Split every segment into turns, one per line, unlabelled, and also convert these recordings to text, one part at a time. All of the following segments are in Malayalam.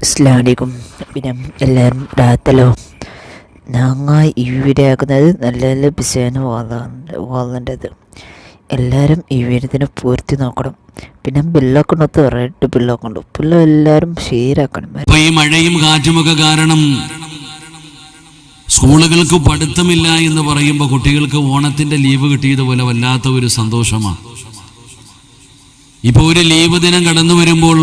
അസ്സലാമലൈക്കും. പിന്നെ എല്ലാവരും ഡാത്തലോ ഞങ്ങൾ ഈ വീഡിയോ ആക്കുന്നത് നല്ല നല്ല ബിസിയാണ് വാങ്ങേണ്ടത്. എല്ലാവരും ഈ വീഡിയോത്തിന് പൂർത്തി നോക്കണം. പിന്നെ ബില്ലൊക്കെ ഉണ്ടോ, റെഡ് ബില്ലൊക്കെ ഉണ്ടോ, ബില്ല് എല്ലാവരും ഷെയറാക്കണം.
ഇപ്പൊ ഈ മഴയും കാറ്റുമൊക്കെ കാരണം സ്കൂളുകൾക്ക് പഠിത്തമില്ല എന്ന് പറയുമ്പോൾ കുട്ടികൾക്ക് ഓണത്തിന്റെ ലീവ് കിട്ടിയതുപോലെ വല്ലാത്ത ഒരു സന്തോഷമാണ്. ഇപ്പൊ ഒരു ലീവ് ദിനം കടന്നു വരുമ്പോൾ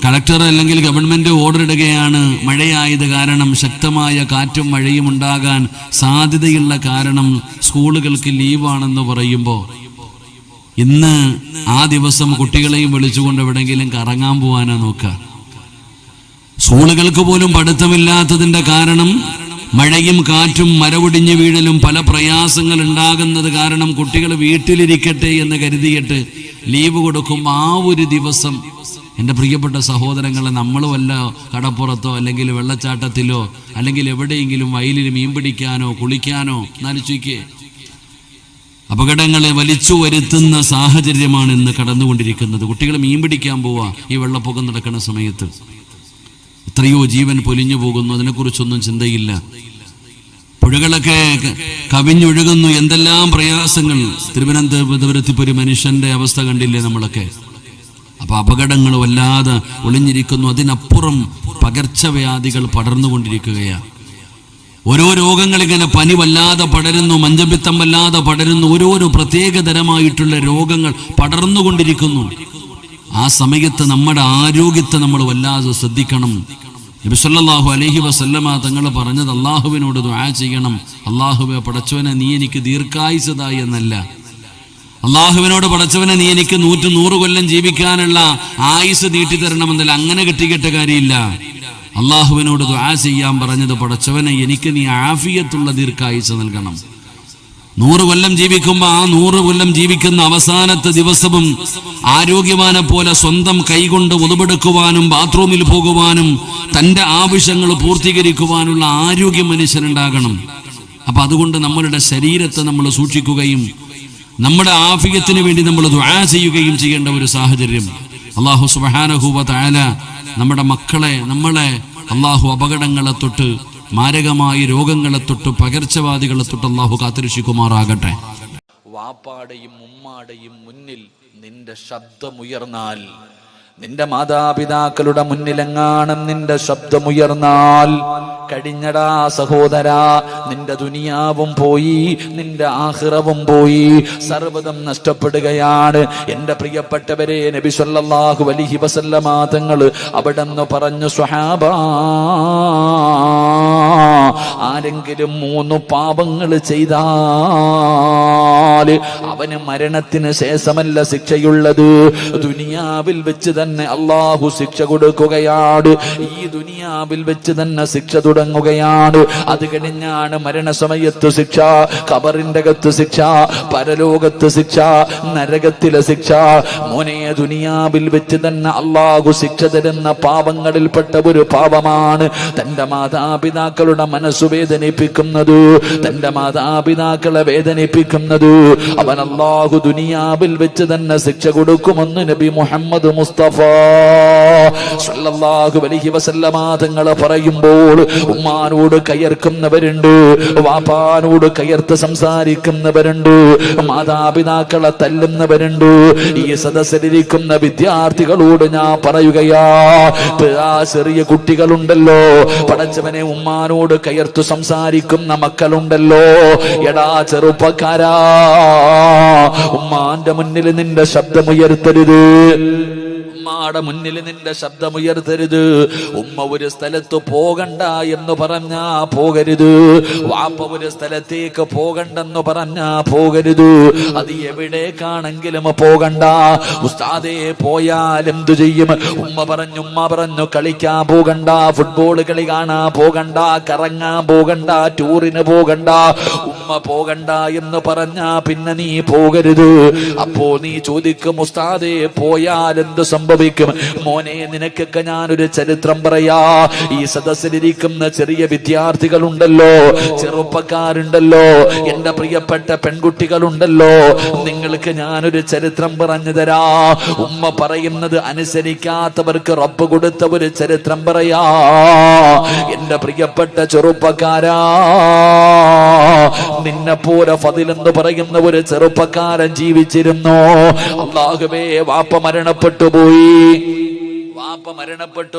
കളക്ടർ അല്ലെങ്കിൽ ഗവൺമെന്റ് ഓർഡർ ഇടുകയാണ്. മഴയായത് കാരണം ശക്തമായ കാറ്റും മഴയും ഉണ്ടാകാൻ സാധ്യതയുള്ള കാരണം സ്കൂളുകൾക്ക് ലീവാണെന്ന് പറയുമ്പോൾ ഇന്ന് ആ ദിവസം കുട്ടികളെയും വിളിച്ചുകൊണ്ട് എവിടെയെങ്കിലും കറങ്ങാൻ പോകാനാ നോക്കുക. സ്കൂളുകൾക്ക് പോലും പഠിത്തമില്ലാത്തതിന്റെ കാരണം മഴയും കാറ്റും മരവൊടിഞ്ഞു വീഴലും പല പ്രയാസങ്ങൾ ഉണ്ടാകുന്നത് കാരണം കുട്ടികൾ വീട്ടിലിരിക്കട്ടെ എന്ന് കരുതിയിട്ട് ലീവ് കൊടുക്കും. ആ ഒരു ദിവസം എൻ്റെ പ്രിയപ്പെട്ട സഹോദരങ്ങളെ, നമ്മൾ വല്ല കടപ്പുറത്തോ അല്ലെങ്കിൽ വെള്ളച്ചാട്ടത്തിലോ അല്ലെങ്കിൽ എവിടെയെങ്കിലും വയലിൽ മീൻ പിടിക്കാനോ കുളിക്കാനോ എന്നാലോചിക്കേ, അപകടങ്ങളെ വലിച്ചു വരുത്തുന്ന സാഹചര്യമാണ് ഇന്ന് കടന്നുകൊണ്ടിരിക്കുന്നത്. കുട്ടികൾ മീൻ പിടിക്കാൻ പോവാ ഈ വെള്ളപ്പൊക്കം നടക്കുന്ന സമയത്ത്. എത്രയോ ജീവൻ പൊലിഞ്ഞു പോകുന്നു, അതിനെക്കുറിച്ചൊന്നും ചിന്തയില്ല. പുഴകളൊക്കെ കവിഞ്ഞൊഴുകുന്നു, എന്തെല്ലാം പ്രയാസങ്ങൾ. തിരുവനന്തപുരത്തിപ്പോ ഒരു മനുഷ്യന്റെ അവസ്ഥ കണ്ടില്ലേ നമ്മളൊക്കെ. അപ്പൊ അപകടങ്ങൾ വല്ലാതെ ഒളിഞ്ഞിരിക്കുന്നു. അതിനപ്പുറം പകർച്ചവ്യാധികൾ പടർന്നുകൊണ്ടിരിക്കുകയാണ്. ഓരോ രോഗങ്ങൾ ഇങ്ങനെ, പനി വല്ലാതെ പടരുന്നു, മഞ്ചപ്പിത്തം വല്ലാതെ പടരുന്നു, ഓരോരോ പ്രത്യേകതരമായിട്ടുള്ള രോഗങ്ങൾ പടർന്നുകൊണ്ടിരിക്കുന്നു. ആ സമയത്ത് നമ്മുടെ ആരോഗ്യത്തെ നമ്മൾ വല്ലാതെ ശ്രദ്ധിക്കണം. നബി സല്ലല്ലാഹു അലൈഹി വസല്ലമ തങ്ങൾ പറഞ്ഞത് അള്ളാഹുവിനോട് ദുആ ചെയ്യണം. അള്ളാഹുവേ പടച്ചവനെ നീ എനിക്ക് ദീർഘായുസ്സതായി എന്നല്ല, അള്ളാഹുവിനോട് പടച്ചവനെ നീ എനിക്ക് 100 കൊല്ലം ജീവിക്കാനുള്ള ആയുസ് നീട്ടിത്തരണമെന്നല്ല. അങ്ങനെ കിട്ടിക്കെട്ട കാര്യമില്ല. അള്ളാഹുവിനോട് ദുആ ചെയ്യാൻ പറഞ്ഞത് പടച്ചവനെ എനിക്ക് നീ ആഫിയത്തുള്ള ദീർഘായുസ് നൽകണം. 100 കൊല്ലം ജീവിക്കുമ്പോൾ ആ 100 കൊല്ലം ജീവിക്കുന്ന അവസാനത്തെ ദിവസവും ആരോഗ്യവാനെ പോലെ സ്വന്തം കൈകൊണ്ട് ഉതുപെടുക്കുവാനും ബാത്റൂമിൽ പോകുവാനും തൻ്റെ ആവശ്യങ്ങൾ പൂർത്തീകരിക്കുവാനുള്ള ആരോഗ്യം മനുഷ്യനുണ്ടാകണം. അപ്പൊ അതുകൊണ്ട് നമ്മളുടെ ശരീരത്തെ നമ്മൾ സൂക്ഷിക്കുകയും നമ്മുടെ ആഫിയത്തിന് വേണ്ടി നമ്മൾ ദുആ ചെയ്യുകയും ചെയ്യേണ്ട ഒരു സാഹചര്യം. അല്ലാഹു സുബ്ഹാനഹു വ തആല നമ്മുടെ മക്കളെ, നമ്മളെ അല്ലാഹു അപകടങ്ങളെ തൊട്ട്, മാരകമായ രോഗങ്ങളെ തൊട്ട്, പകർച്ചവാദികളെ തൊട്ട് അല്ലാഹു കാത്തുരക്ഷിക്കുമാറാകട്ടെ.
വാപ്പാടെയും ഉമ്മാടെയും മുന്നിൽ നിന്റെ ശബ്ദമുയർന്നാൽ, നിന്റെ മാതാപിതാക്കളുടെ മുന്നിലെങ്ങാനും നിന്റെ ശബ്ദമുയർന്നാൽ കഴിഞ്ഞടാ സഹോദരാ, നിന്റെ ദുനിയാവും പോയി, നിന്റെ ആഖിറവും പോയി, സർവ്വതും നഷ്ടപ്പെടുകയാണ്. എന്റെ പ്രിയപ്പെട്ടവരെ, നബി സല്ലല്ലാഹു അലൈഹി വസല്ലമ തങ്ങൾ അവിടെന്ന് പറഞ്ഞു, സ്വഹാബാ, ആരെങ്കിലും 3 പാപങ്ങൾ ചെയ്താൽ അവന് മരണത്തിന് ശേഷമല്ല ശിക്ഷയുള്ളത്, ദുനിയാവിൽ വെച്ച് തന്നെ അള്ളാഹു ശിക്ഷ കൊടുക്കുകയാണ്. ഈ ദുനിയാവിൽ വെച്ച് തന്നെ ശിക്ഷ തുടങ്ങുകയാണ്. അത് കഴിഞ്ഞാണ് മരണസമയത്ത് ശിക്ഷ, ഖബറിന്റെ അകത്ത് ശിക്ഷ, പരലോകത്ത് ശിക്ഷ, നരകത്തിലെ ശിക്ഷ. മോനെ, ദുനിയാവിൽ വെച്ച് തന്നെ അള്ളാഹു ശിക്ഷ തരുന്ന പാപങ്ങളിൽപ്പെട്ട ഒരു പാപമാണ് തന്റെ മാതാപിതാക്കളുടെ മനസ്സു വേദനിപ്പിക്കുന്നത്, തന്റെ മാതാപിതാക്കളെ വേദനിപ്പിക്കുന്നത്. അവൻ അള്ളാഹു ദുനിയാവിൽ വെച്ച് തന്നെ ശിക്ഷ കൊടുക്കുമെന്ന് നബി മുഹമ്മദ് മുസ്തഫ സല്ലല്ലാഹു അലൈഹി വസല്ലമ തങ്ങൾ പറയുമ്പോൾ ഉമ്മാനോട് കയർക്കുന്നവരുണ്ട്, വാപ്പാനോട് കയർത്ത് സംസാരിക്കുന്നവരുണ്ട്, മാതാപിതാക്കളെ തല്ലുന്നവരുണ്ട്. ഈ സദസ്സിലിരിക്കുന്ന വിദ്യാർത്ഥികളോട് ഞാൻ പറയുകയാ, ആ ചെറിയ കുട്ടികളുണ്ടല്ലോ, പടച്ചവനെ ഉമ്മാനോട് കയർത്തു സംസാരിക്കുന്ന മക്കളുണ്ടല്ലോ, എടാ ചെറുപ്പക്കാരാ, ഉമ്മാന്റെ മുന്നിൽ നിന്റെ ശബ്ദമുയർത്തരുത്, ഉമ്മാടെ മുന്നിൽ നിന്റെ ശബ്ദമുയർത്തരുത്. ഉമ്മ ഒരു സ്ഥലത്ത് പോകണ്ട എന്ന് പറഞ്ഞാ പോകരുത്, വാപ്പ ഒരു സ്ഥലത്തേക്ക് പോകണ്ടെന്ന് പറഞ്ഞാ പോകരുത്. അത് എവിടേക്കാണെങ്കിലും പോകണ്ട. ഉസ്താദേ പോയാൽ എന്തു ചെയ്യും? ഉമ്മ പറഞ്ഞു കളിക്കാൻ പോകണ്ട, ഫുട്ബോൾ കളി കാണാൻ പോകണ്ട, കറങ്ങാൻ പോകണ്ട, ടൂറിന് പോകണ്ട. ഉമ്മ പോകണ്ട എന്ന് പറഞ്ഞാ പിന്നെ നീ പോകരുത്. അപ്പോ നീ ചോദിക്കും, ഉസ്താദേ പോയാൽ എന്ത് സംഭവിക്കും? സംഭവിക്കും. മോനെ, നിനക്കൊക്കെ ഞാനൊരു ചരിത്രം പറയാ. ഈ സദസ്സിലിരിക്കുന്ന ചെറിയ വിദ്യാർത്ഥികളുണ്ടല്ലോ, ചെറുപ്പക്കാരുണ്ടല്ലോ, എന്റെ പ്രിയപ്പെട്ട പെൺകുട്ടികളുണ്ടല്ലോ, നിങ്ങൾക്ക് ഞാനൊരു ചരിത്രം പറഞ്ഞു തരാ. ഉമ്മ പറയുന്നത് അനുസരിക്കാത്തവർക്ക് റബ്ബ് കൊടുത്ത ഒരു ചരിത്രം പറയാ. എന്റെ പ്രിയപ്പെട്ട ചെറുപ്പക്കാരാ, നിന്നെ പോലെ ഫദിൽ എന്ന് പറയുന്ന ഒരു ചെറുപ്പക്കാരൻ ജീവിച്ചിരുന്നു. അല്ലാഹുവേ, വാപ്പ മരണപ്പെട്ടു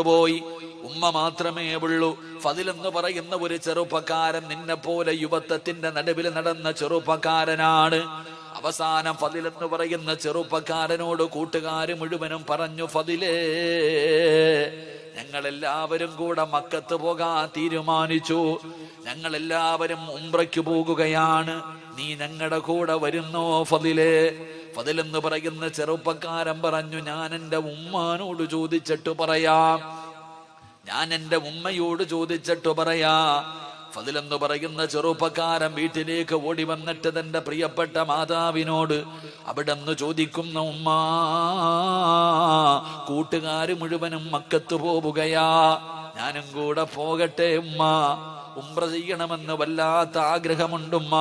പോയി. ഉമ്മ മാത്രമേ ഉള്ളൂ. ഫദിൽ എന്ന് പറയുന്ന ഒരു ചെറുപ്പക്കാരൻ നിന്നെ പോലെ യുവത്വത്തിന്റെ നടുവിൽ നടന്ന ചെറുപ്പക്കാരനാണ്. അവസാനം ഫദിൽ എന്ന് പറയുന്ന ചെറുപ്പക്കാരനോട് കൂട്ടുകാര് മുഴുവനും പറഞ്ഞു, ഫദിലേ, ഞങ്ങളെല്ലാവരും കൂടെ മക്കത്ത് പോകാൻ തീരുമാനിച്ചു. ഞങ്ങളെല്ലാവരും ഉംറയ്ക്ക് പോകുകയാണ്. നീ ഞങ്ങളുടെ കൂടെ വരുന്നോ ഫദിലേ? ഫദിൽ എന്ന് പറയുന്ന ചെറുപ്പക്കാരൻ പറഞ്ഞു, ഞാൻ എൻ്റെ ഉമ്മാനോട് ചോദിച്ചിട്ട് പറയാം, ഞാൻ എൻ്റെ ഉമ്മയോട് ചോദിച്ചിട്ട് പറയാ. ഫദിൽ എന്ന് പറയുന്ന ചെറുപ്പക്കാരൻ വീട്ടിലേക്ക് ഓടി വന്നിട്ട് തന്റെ പ്രിയപ്പെട്ട മാതാവിനോട് അവിടെ നിന്ന് ചോദിക്കുന്ന, ഉമ്മ, കൂട്ടുകാര് മുഴുവനും മക്കത്ത് പോവുകയാ, ഞാനും കൂടെ പോകട്ടെ ഉമ്മ? ഉംറ ചെയ്യണമെന്ന് വല്ലാത്ത ആഗ്രഹമുണ്ടുമ്മ.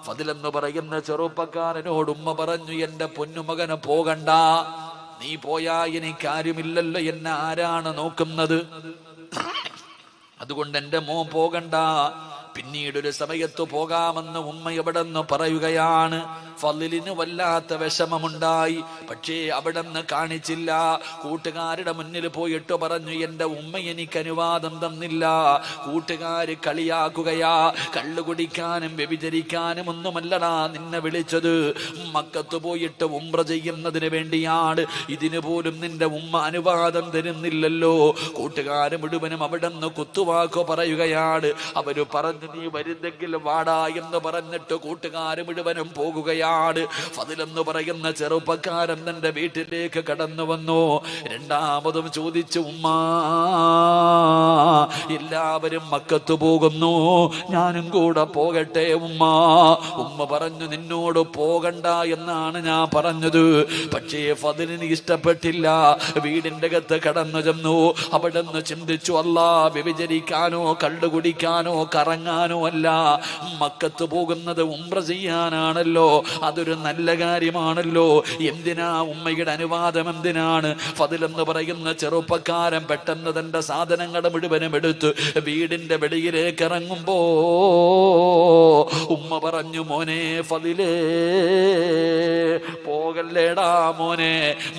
ഫദിൽ എന്ന് പറയുന്ന ചെറുപ്പക്കാരനോട് ഉമ്മ പറഞ്ഞു, എന്റെ പൊന്നുമകന് പോകണ്ട, നീ പോയാ എനിക്കാരുമില്ലല്ലോ, എന്നെ ആരാണ് നോക്കുന്നത്? അതുകൊണ്ട് എന്റെ മോൻ പോകണ്ട, പിന്നീടൊരു സമയത്ത് പോകാമെന്ന് ഉമ്മ എവിടെ നിന്ന് പറയുകയാണ്. ഫളിലിന് വല്ലാത്ത വിഷമമുണ്ടായി. പക്ഷേ അവിടെ നിന്ന് കാണിച്ചില്ല. കൂട്ടുകാരുടെ മുന്നിൽ പോയിട്ട് പറഞ്ഞു, എന്റെ ഉമ്മ എനിക്ക് അനുവാദം തന്നില്ല, കൂട്ടുകാര് കളിയാക്കുകയാ, കള്ളു കുടിക്കാനും വ്യഭിചരിക്കാനും ഒന്നുമല്ലടാ നിന്നെ വിളിച്ചത്, മക്കത്ത് പോയിട്ട് ഉംറ ചെയ്യുന്നതിന് വേണ്ടിയാണ്. ഇതിനു പോലും നിന്റെ ഉമ്മ അനുവാദം തരുന്നില്ലല്ലോ. കൂട്ടുകാര് മുഴുവനും അവിടെ നിന്ന് കുത്തുവാക്കോ പറയുകയാണ്. അവര് പറഞ്ഞു, നീ വരുന്നെങ്കിൽ വാടാ എന്ന് പറഞ്ഞിട്ട് കൂട്ടുകാര് മുഴുവനും പോകുകയാണ്. ഫദിൽ എന്ന് പറയുന്ന ചെറുപ്പക്കാരൻ തന്റെ വീട്ടിലേക്ക് കടന്നു വന്നു. രണ്ടാമതും ചോദിച്ചു, ഉമ്മ, എല്ലാവരും മക്കത്ത് പോകുന്നു, ഞാനും കൂടെ പോകട്ടെ ഉമ്മ? ഉമ്മ പറഞ്ഞു, നിന്നോട് പോകണ്ട എന്നാണ് ഞാൻ പറഞ്ഞത്. പക്ഷേ ഫദിലിന് ഇഷ്ടപ്പെട്ടില്ല. വീടിന്റെ അകത്ത് കടന്നു ചെന്നു. അവിടെ നിന്ന് ചിന്തിച്ചു, അല്ലാ, വ്യഭിചരിക്കാനോ കള്ളുകുടിക്കാനോ കറങ്ങാനോ അല്ല, മക്കത്ത് പോകുന്നത് ഉംറ ചെയ്യാനാണല്ലോ, അതൊരു നല്ല കാര്യമാണല്ലോ, എന്തിനാ ഉമ്മയുടെ അനുവാദം എന്തിനാണ്? ഫദിൽ എന്ന് പറയുന്ന ചെറുപ്പക്കാരൻ പെട്ടെന്ന് തന്റെ സാധനങ്ങൾ മുഴുവനും എടുത്ത് വീടിന്റെ വെളിയിലേക്ക് ഇറങ്ങുമ്പോ ഉമ്മ പറഞ്ഞു, മോനെ ഫദിലേ, പോകല്ലേടാ മോനെ,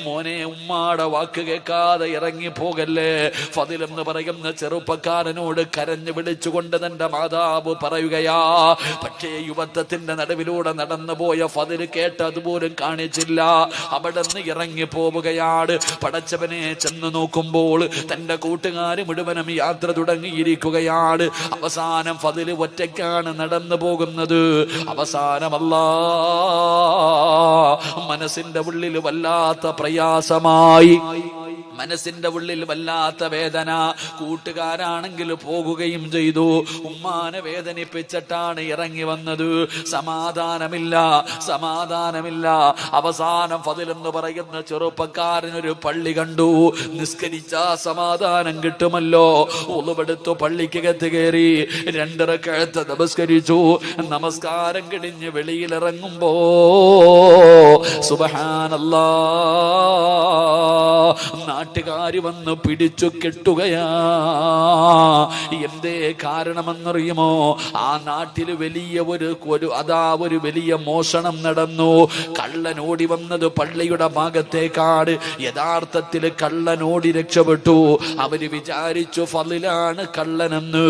മോനെ, ഉമ്മാടെ വാക്ക് കേൾക്കാതെ ഇറങ്ങി പോകല്ലേ. ഫദിൽ എന്ന് പറയുന്ന ചെറുപ്പക്കാരനോട് കരഞ്ഞു വിളിച്ചുകൊണ്ട് തന്റെ മാതാവ് പറയുകയാ. പക്ഷേ യുവത്വത്തിന്റെ നടുവിലൂടെ നടന്നു പോയ ഫദിൽ കേട്ട് അതുപോലും കാണിച്ചില്ല. അവിടെ നിന്ന് ഇറങ്ങി പോവുകയാണ്. പടച്ചവനെ ചെന്ന് നോക്കുമ്പോൾ തന്റെ കൂട്ടുകാര് മുഴുവനും യാത്ര തുടങ്ങിയിരിക്കുകയാണ്. അവസാനം ഫദിൽ ഒറ്റയ്ക്കാണ് നടന്നു പോകുന്നത്. അവസാനമല്ലാ, മനസ്സിന്റെ ഉള്ളിൽ വല്ലാത്ത പ്രയാസമായി, മനസ്സിന്റെ ഉള്ളിൽ വല്ലാത്ത വേദന. കൂട്ടുകാരാണെങ്കിൽ പോകുകയും ചെയ്തു. ഉമ്മാനെ വേദനിപ്പിച്ചിട്ടാണ് ഇറങ്ങി വന്നത്. സമാധാനമില്ല. അവസാനം ഫദിൽ എന്ന് പറയുന്ന ചെറുപ്പക്കാരനൊരു പള്ളി കണ്ടു. നിസ്കരിച്ചാ സമാധാനം കിട്ടുമല്ലോ. ഉളുവെടുത്തു പള്ളിക്കകത്ത് കയറി 2 റക്അത്ത് നമസ്കരിച്ചു. നമസ്കാരം കഴിഞ്ഞ് വെളിയിലിറങ്ങുമ്പോ സുബ്ഹാനല്ലാഹ്, നാട്ടുകാര് വന്ന് പിടിച്ചു കെട്ടുകയാ. എന്തേ കാരണമെന്നറിയുമോ? ആ നാട്ടില് വലിയ ഒരു വലിയ മോഷണം നടന്നു. കള്ളനോടി വന്നത് പള്ളിയുടെ ഭാഗത്തേക്കാണ്. യഥാർത്ഥത്തിൽ കള്ളനോടി രക്ഷപ്പെട്ടു. അവര് വിചാരിച്ചു ഫളിലാണ് കള്ളനെന്ന്.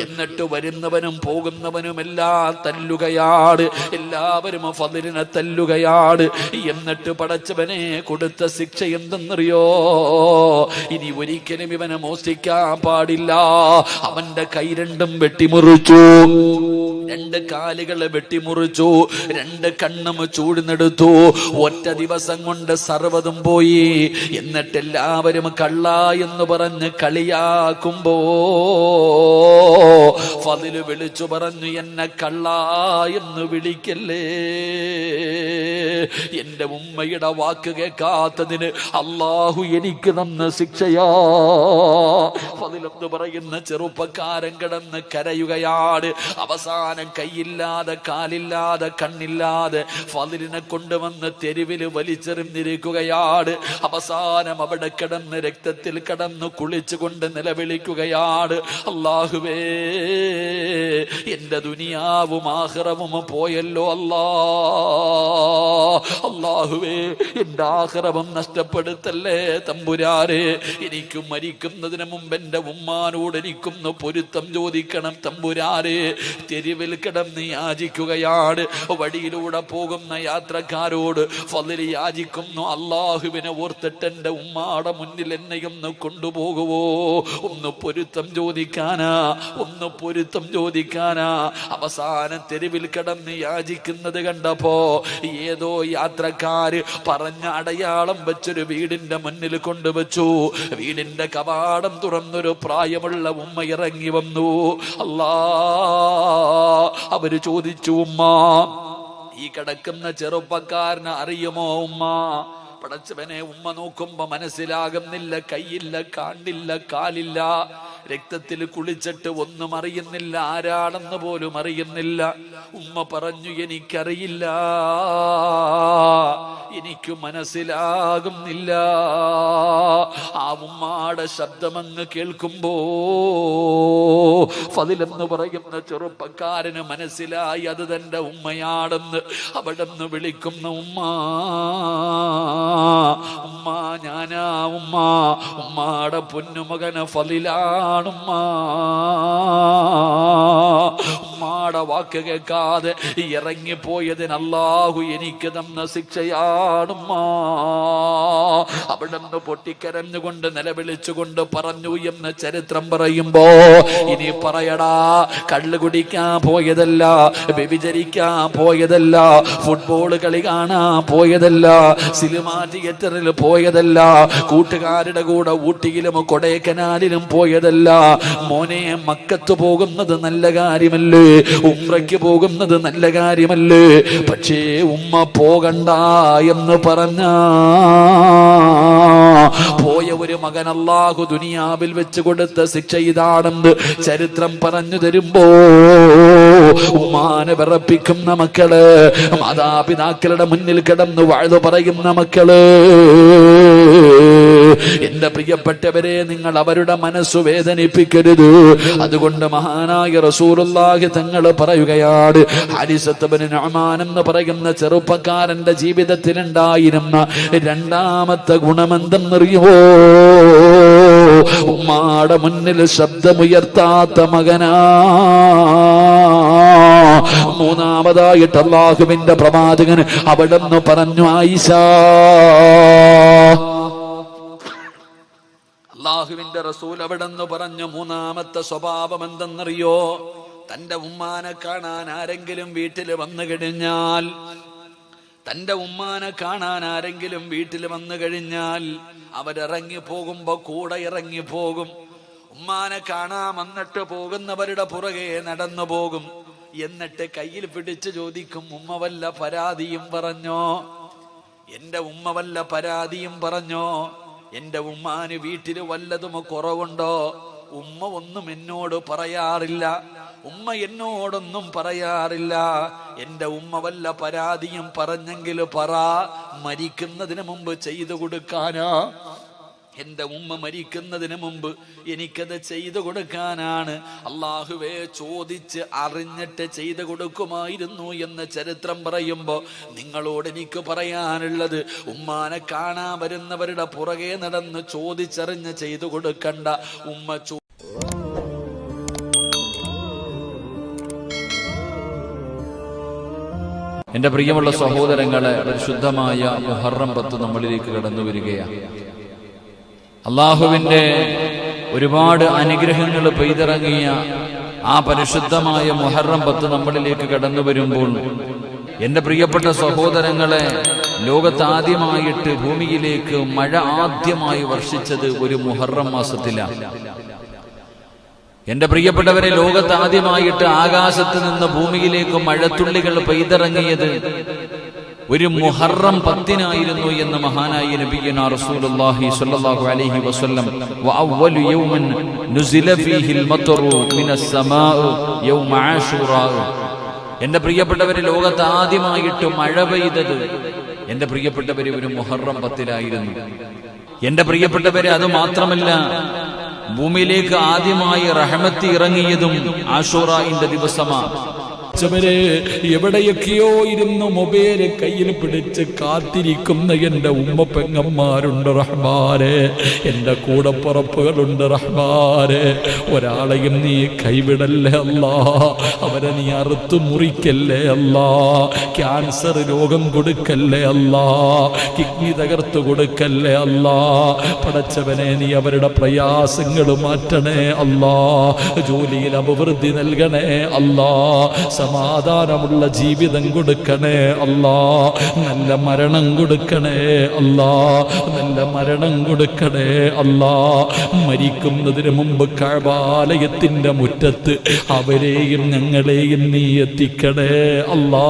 എന്നിട്ട് വരുന്നവനും പോകുന്നവനും എല്ലാം തല്ലുകയാണ്. എല്ലാവരും ഫളിലിനെ തല്ലുകയാണ്. എന്നിട്ട് പടച്ചവനെ കൊടുത്ത ശിക്ഷ എന്തെന്നറിയോ? ഇനി ഒരിക്കലും ഇവനെ മോഷ്ടിക്കാൻ പാടില്ല. അവന്റെ കൈ രണ്ടും വെട്ടിമുറിച്ചു. 2 കാലുകൾ വെട്ടിമുറിച്ചു, 2 കണ്ണും ചൂടുന്നെടുത്തു. ഒറ്റ ദിവസം കൊണ്ട് സർവ്വതും പോയി. എന്നിട്ട് എല്ലാവരും കള്ള എന്ന് പറഞ്ഞ് കളിയാക്കുമ്പോ ഫളില് വിളിച്ചു പറഞ്ഞു, എന്നെ കള്ള എന്ന് വിളിക്കല്ലേ. എന്റെ ഉമ്മയുടെ വാക്ക് കേൾക്കാത്തതിന് അള്ളാഹു എനിക്ക് തന്ന ശിക്ഷയാ. ഫളിലെന്ന് പറയുന്ന ചെറുപ്പക്കാരൻ കിടന്ന് കരയുകയാണ്. അവസാനം കൈയില്ലാതെ കാലില്ലാതെ കണ്ണില്ലാതെ ഫളിലിനെ കൊണ്ടുവന്ന് തെരുവിൽ വലിച്ചെറിഞ്ഞിരിക്കുകയാണ്. അവസാനം അവിടെ കിടന്ന് രക്തത്തിൽ കിടന്ന് കുളിച്ചുകൊണ്ട് നിലവിളിക്കുകയാണ്, അല്ലാഹുവേ എന്റെ ദുനിയാവും ആഖിറവും പോയല്ലോ അല്ലാ. അല്ലാഹുവേ എന്റെ ആഖിറവും നഷ്ടപ്പെടുത്തല്ലേ തമ്പുരാനെ. എനിക്ക് മരിക്കുന്നതിന് മുമ്പ് എന്റെ ഉമ്മാനോട് എനിക്കൊന്ന് പൊരുത്തം ചോദിക്കണം തമ്പുരാനെ. തെരുവിൽ കിടന്ന് യാചിക്കുകയാണ്. വഴിയിലൂടെ പോകുന്ന യാത്രക്കാരോട് ഫളിൽ യാചിക്കുന്നു, അള്ളാഹുവിനെ ഓർത്തിട്ട് എന്റെ ഉമ്മാടെ മുന്നിൽ എന്നെയൊന്ന് കൊണ്ടുപോകുവോ, ഒന്ന് പൊരുത്തം ചോദിക്കാനാ, ഒന്ന് പൊരുത്തം ചോദിക്കാനാ. അവസാനം തെരുവിൽ കിടന്ന് യാചിക്കുന്നത് കണ്ടപ്പോ ഏതോ യാത്രക്കാര് പറഞ്ഞ അടയാളം വെച്ചൊരു വീടിന്റെ മുന്നിൽ കൊണ്ടുവച്ചു. വീടിന്റെ കവാടം തുറന്നൊരു പ്രായമുള്ള ഉമ്മ ഇറങ്ങി വന്നു. അല്ലാ, അവര് ചോദിച്ചു, ഉമ്മ ഈ കിടക്കുന്ന ചെറുപ്പക്കാരനെ അറിയുമോ ഉമ്മ? പടച്ചവനെ, ഉമ്മ നോക്കുമ്പോ മനസ്സിലാകുന്നില്ല, കൈയില്ല, കാണില്ല, കാലില്ല, രക്തത്തിൽ കുളിച്ചിട്ട് ഒന്നും അറിയുന്നില്ല, ആരാണെന്ന് പോലും അറിയുന്നില്ല. ഉമ്മ പറഞ്ഞു, എനിക്കറിയില്ല, എനിക്ക് മനസ്സിലാകുന്നില്ല. ആ ഉമ്മാടെ ശബ്ദമങ്ങ് കേൾക്കുമ്പോ ഫളിലെന്ന് പറയുന്ന ചെറുപ്പക്കാരന് മനസ്സിലായി അത് തന്റെ ഉമ്മയാണെന്ന്. അവിടെ നിന്ന് വിളിക്കുന്ന ഉമ്മ, ഉമ്മ ഞാനാ ഉമ്മ, ഉമ്മാടെ പൊന്നുമകന് ഫളിലാണുമ്മ. ഉമ്മാടെ വാക്ക് കേൾക്കാതെ ഇറങ്ങിപ്പോയതിന് അല്ലാഹു എനിക്ക് തന്ന ശിക്ഷയാണുമ്മ. അവിടെ നിന്ന് പൊട്ടിക്കരഞ്ഞുകൊണ്ട് നിലവിളിച്ചുകൊണ്ട് പറഞ്ഞു എന്ന് ചരിത്രം പറയുമ്പോ ഇനി പറയടാ, കള്ള് കുടിക്കാൻ പോയതല്ല, വ്യഭിചരിക്കാൻ പോയതല്ല, ഫുട്ബോൾ കളി കാണാൻ പോയതല്ല, സിനിമാ തിയേറ്ററിൽ പോയതല്ല, കൂട്ടുകാരുടെ കൂടെ ഊട്ടിയിലും കൊടൈക്കനാലിലും പോയതല്ല. മോനെ, മക്കത്ത് പോകുന്നത് നല്ല കാര്യമല്ലേ, ഉംറയ്ക്ക് പോകുന്നത് നല്ല കാര്യമല്ലേ, പക്ഷേ ഉമ്മ പോകണ്ട എന്ന് പറഞ്ഞ പോയ ഒരു മകൻ അല്ലാഹു ദുനിയാവിൽ വെച്ച് കൊടുത്ത ശിക്ഷ ഇതാണെന്ന് ചരിത്രം പറഞ്ഞു തരുമ്പോ ഉമ്മാനെ വിറപ്പിക്കുന്ന മക്കള്, മാതാപിതാക്കളുടെ മുന്നിൽ കിടന്ന് വാഴ്ന്നു പറയുന്ന മക്കള്, എന്റെ പ്രിയപ്പെട്ടവരെ, നിങ്ങൾ അവരുടെ മനസ്സു വേദനിപ്പിക്കരുത്. അതുകൊണ്ട് മഹാനായ റസൂലുള്ളാഹി തങ്ങൾ പറയുകയാണ്, ഹാരിസത്ത് ഇബ്നു നുഅ്മാൻ എന്ന് പറയുന്ന ചെറുപ്പക്കാരന്റെ ജീവിതത്തിൽ ഉണ്ടായിരുന്ന രണ്ടാമത്തെ ഗുണമെന്തെന്നറിയുമോ? ഉമ്മാടെ മുന്നിൽ ശബ്ദമുയർത്താത്ത മകനാ. മൂന്നാമതായിട്ട് അല്ലാഹുവിന്റെ പ്രവാചകൻ അവിടെന്ന് പറഞ്ഞു, ആയിഷ, അല്ലാഹുവിന്റെ റസൂൽ അവിടെന്ന് പറഞ്ഞു, മൂന്നാമത്തെ സ്വഭാവം എന്തെന്നറിയോ? തന്റെ ഉമ്മാനെ കാണാൻ ആരെങ്കിലും വീട്ടിൽ വന്നു കഴിഞ്ഞാൽ, തന്റെ ഉമ്മാനെ കാണാൻ ആരെങ്കിലും വീട്ടിൽ വന്നു കഴിഞ്ഞാൽ അവരിറങ്ങി പോകുമ്പോ കൂടെ ഇറങ്ങി പോകും. ഉമ്മാനെ കാണാൻ വന്നിട്ട് പോകുന്നവരുടെ പുറകെ നടന്നു പോകും. എന്നിട്ട് കയ്യിൽ പിടിച്ച് ചോദിക്കും, ഉമ്മ വല്ല പരാതിയും പറഞ്ഞോ? എന്റെ ഉമ്മ വല്ല പരാതിയും പറഞ്ഞോ? എന്റെ ഉമ്മാന് വീട്ടില് വല്ലതും കുറവുണ്ടോ? ഉമ്മ ഒന്നും എന്നോട് പറയാറില്ല, ഉമ്മ എന്നോടൊന്നും പറയാറില്ല. എന്റെ ഉമ്മ വല്ല പരാതിയും പറഞ്ഞെങ്കിൽ പറ, മരിക്കുന്നതിന് മുമ്പ് ചെയ്തു കൊടുക്കാനാ. എന്റെ ഉമ്മ മരിക്കുന്നതിന് മുമ്പ് എനിക്കത് ചെയ്തു കൊടുക്കാനാണ്. അല്ലാഹുവേ, ചോദിച്ച് അറിഞ്ഞിട്ട് ചെയ്തു കൊടുക്കുമായിരുന്നു എന്ന് ചരിത്രം പറയുമ്പോ നിങ്ങളോട് എനിക്ക് പറയാനുള്ളത്, ഉമ്മാനെ കാണാൻ വരുന്നവരുടെ പുറകെ നടന്ന് ചോദിച്ചറിഞ്ഞ് ചെയ്തു കൊടുക്കണ്ട. ഉമ്മ
എന്റെ പ്രിയമുള്ള സഹോദരങ്ങളെ, പരിശുദ്ധമായ മുഹറം 10 നമ്മളിലേക്ക് കടന്നു വരികയാണ്. അള്ളാഹുവിന്റെ ഒരുപാട് അനുഗ്രഹങ്ങൾ പെയ്തിറങ്ങിയ ആ പരിശുദ്ധമായ മുഹറം 10 നമ്മളിലേക്ക് കടന്നു വരുമ്പോൾ എന്റെ പ്രിയപ്പെട്ട സഹോദരങ്ങളെ, ലോകത്താദ്യമായിട്ട് ഭൂമിയിലേക്ക് മഴ ആദ്യമായി വർഷിച്ചത് ഒരു മുഹറം മാസത്തിലാണ്. എന്റെ പ്രിയപ്പെട്ടവരെ, ലോകത്താദ്യമായിട്ട് ആകാശത്ത് നിന്ന് ഭൂമിയിലേക്ക് മഴത്തുള്ളികൾ പെയ്തിറങ്ങിയത് ഒരു മുഹറം 10-നായിരുന്നു എന്ന് മഹാനായ നബിയുനാ റസൂലുള്ളാഹി സ്വല്ലല്ലാഹു അലൈഹി വസല്ലം വഅവ്വലു യൗമൻ നുസില ഫീഹിൽ മത്റു മിനസ് സമാഉ യൗമ ആശൂറാ. എന്റെ പ്രിയപ്പെട്ടവരെ, ലോകത്ത് ആദ്യമായിട്ട് മഴ പെയ്തത് എന്റെ പ്രിയപ്പെട്ടവരെ ഒരു മുഹറം 10-ലായിരുന്നു. എന്റെ പ്രിയപ്പെട്ടവരെ, അത് മാത്രമല്ല, ഭൂമിയിലേക്ക് ആദ്യമായി റഹ്മത്ത് ഇറങ്ങിയതും ആശൂറാഇന്റെ ദിവസമാണ്.
എവിടെയൊക്കെയോ ഇരുന്ന് മൊബൈൽ കയ്യിൽ പിടിച്ച് കാത്തിരിക്കുന്ന എൻ്റെ ഉമ്മ പെങ്ങന്മാരുണ്ട് റഹ്മാനെ, എൻ്റെ കൂടപ്പുറപ്പുകളുണ്ട് റഹ്മാനെ. ഒരാളെയും നീ കൈവിടല്ലേ അല്ലാ, അവരെ നീ അറുത്തു മുറിക്കല്ലേ അല്ലാ. ക്യാൻസർ രോഗം കൊടുക്കല്ലേ അല്ലാ, കിഡ്നി തകർത്തു കൊടുക്കല്ലേ അല്ലാ. പടച്ചവനെ, നീ അവരുടെ പ്രയാസങ്ങൾ മാറ്റണേ അല്ലാ. ജോലിയിൽ അഭിവൃദ്ധി നൽകണേ അല്ലാ. സമാധാനമുള്ള ജീവിതം കൊടുക്കണേ അല്ലാ. നല്ല മരണം കൊടുക്കണേ അല്ലാ. നല്ല മരണം കൊടുക്കണേ അല്ലാ. മരിക്കുന്നതിന് മുമ്പ് കഅബാലയത്തിന്റെ മുറ്റത്ത് അവരെയും ഞങ്ങളെയും നീ എത്തിക്കണേ അല്ലാ.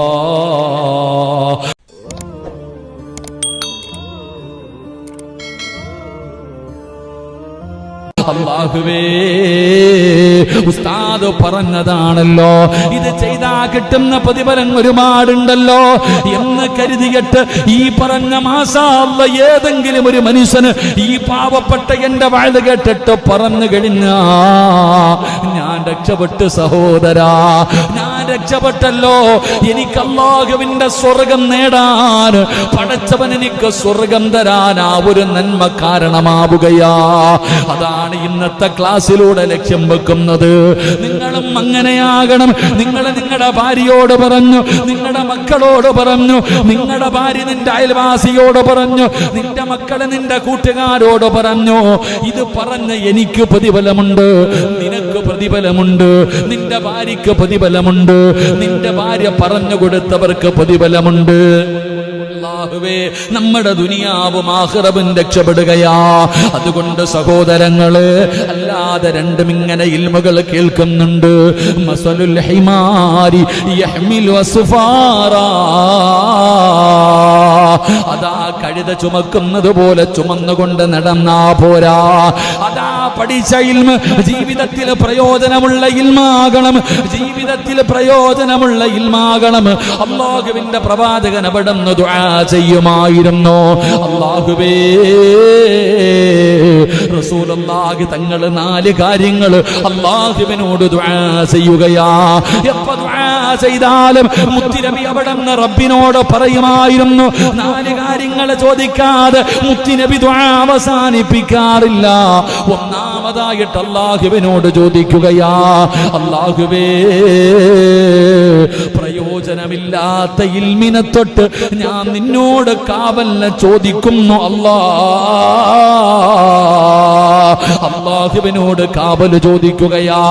അല്ലാഹുവേ, ഉസ്താദ് പറഞ്ഞതാണല്ലോ, ഇത് ചെയ്താ കിട്ടുന്ന പ്രതിഫലം ഒരുപാടുണ്ടല്ലോ എന്ന് കരുതിയിട്ട് ഈ പറഞ്ഞ മാസാള്ള ഏതെങ്കിലും ഒരു മനുഷ്യന് ഈ പാവപ്പെട്ട എന്റെ വാഴ കേട്ടിട്ട് പറഞ്ഞു കഴിഞ്ഞാ ഞാൻ രക്ഷപ്പെട്ടു സഹോദരാ, ഞാൻ രക്ഷപ്പെട്ടല്ലോ. എനിക്ക് അല്ലാഹുവിന്റെ സ്വർഗം നേടാൻ പടച്ചവൻ എനിക്ക് സ്വർഗം തരാൻ ആ ഒരു നന്മ കാരണമാവുകയാ. അതാണ് ഇന്നത്തെ ക്ലാസ്സിലൂടെ ലക്ഷ്യം വെക്കുന്നത്. നിങ്ങളും അങ്ങനെയാകണം. നിങ്ങൾ നിങ്ങളുടെ ഭാര്യയോട് പറഞ്ഞു, നിങ്ങളുടെ മക്കളോട് പറഞ്ഞു, നിങ്ങളുടെ ഭാര്യ നിന്റെ അയൽവാസിയോട് പറഞ്ഞു, നിന്റെ മക്കള് നിന്റെ കൂട്ടുകാരോട് പറഞ്ഞു. ഇത് പറഞ്ഞ എനിക്ക് പ്രതിഫലമുണ്ട്, നിനക്ക് പ്രതിഫലമുണ്ട്, നിന്റെ ഭാര്യക്ക് പ്രതിഫലമുണ്ട്, നിന്റെ ഭാര്യ പറഞ്ഞു കൊടുത്തവർക്ക് പ്രതിഫലമുണ്ട്. അല്ലാഹുവേ, നമ്മുടെ ദുനിയാവും ആഖിറവും രക്ഷപ്പെടുകയാ. അതുകൊണ്ട് സഹോദരങ്ങള്, അല്ലാതെ രണ്ടും ഇങ്ങനെ ഇൽമുകൾ കേൾക്കുന്നുണ്ട്. മസലുൽ ഹിമാരി യഹ്മിലു അസ്ഫാറാ. അതാ കഴുത ചുമക്കുന്നത് പോലെ ചുമന്നുകൊണ്ട് നടന്നാ പോരാ. അതാ പഠിച്ച ഇൽമ് ജീവിതത്തിൽ പ്രയോജനമുള്ള ഇൽമാകണം, ജീവിതത്തിൽ പ്രയോജനമുള്ള ഇൽമാകണം. അല്ലാഹുവിന്റെ പ്രവാചകൻ അവിടുന്ന് ദുആ ചെയ്യുമായിരുന്നു. അല്ലാഹുവേ, റസൂലുള്ളാഹി തങ്ങൾ 4 കാര്യങ്ങൾ അല്ലാഹുവിനോട് ദുആ ചെയ്യുകയാ. എപ്പോൾ ദുആ ചെയ്താലും മുത്തുനബി അവിടുന്ന് റബ്ബിനോട് പറയുമായിരുന്നു. 4 കാര്യങ്ങൾ ചോദിക്കാതെ മുത്തുനബി ദുആ അവസാനിപ്പിക്കാറില്ല. ഒന്നാമതായിട്ട് അല്ലാഹുവിനോട് ചോദിക്കുകയാ, അല്ലാഹുവേ, പ്രയോജനമില്ലാത്ത ഇൽമിനെ തൊട്ട് ഞാൻ നിന്നോട് കാവലിനെ ചോദിക്കുന്നു അല്ലാ. അല്ലാഹുവിനോട് കാവൽ ചോദിക്കുകയാ.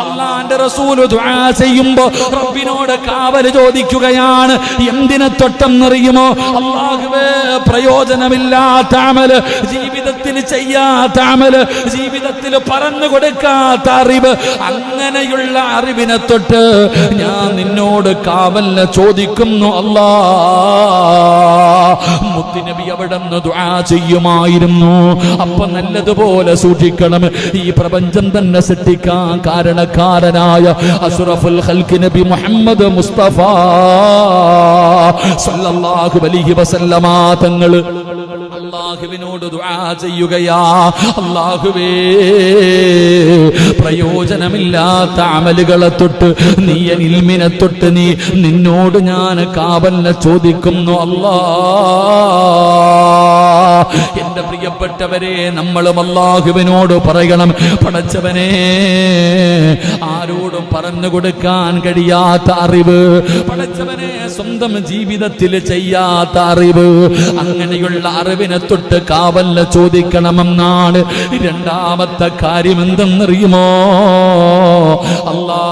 അല്ലാഹുവിന്റെ റസൂൽ ദുആ ചെയ്യുമ്പോൾ റബ്ബിനോട് കാവൽ ചോദിക്കുകയാണ്. എന്തിനെ തൊട്ടെന്നറിയുമോ? അല്ലാഹുവേ, പ്രയോജനമില്ലാത്ത അമൽ, ജീവിതത്തിൽ ചെയ്യാത്ത അമൽ, ജീവിതത്തിൽ പറഞ്ഞു കൊടുക്കാത്ത അറിവ്, അങ്ങനെയുള്ള അറിവിനെ തൊട്ട് ഞാൻ നിന്നോട് കാവലിനെ ചോദിക്കുന്നു അല്ലാ. മുത്തുനബി അവിടുന്ന് ദുആ ചെയ്യുമായിരുന്നു. അപ്പൊ നല്ലതുപോലെ സൂക്ഷിക്കണം. ഈ പ്രപഞ്ചം തന്നെ സൃഷ്ടിക്കാൻ കാരണക്കാരനായ അഷ്റഫുൽ ഖൽഖ് നബി മുഹമ്മദ് മുസ്തഫ സല്ലല്ലാഹു അലൈഹി വസല്ലമ തങ്ങൾ അല്ലാഹുവിനോട് ദുആ ചെയ്യുകയാ. അല്ലാഹുവേ, പ്രയോജനമില്ലാത്ത അമലുകളെ തൊട്ട്, നീ ഇൽമിനെ തൊട്ട് നിന്നോട് ഞാൻ കാവലിനെ ചോദിക്കുന്നു അല്ലാ. എന്റെ പ്രിയപ്പെട്ടവരെ, നമ്മളും അല്ലാഹുവിനോട് പറയണം, പടച്ചവനെ, ആരോടും പറഞ്ഞു കൊടുക്കാൻ കഴിയാത്ത അറിവ്, പടച്ചവനെ സ്വന്തം ജീവിതത്തിൽ ചെയ്യാത്ത അറിവ്, അങ്ങനെയുള്ള അറിവിനെ തൊട്ട് കാവല്ല ചോദിക്കണമെന്നാണ്. രണ്ടാമത്തെ കാര്യം എന്തെന്നറിയുമോ? അല്ലാ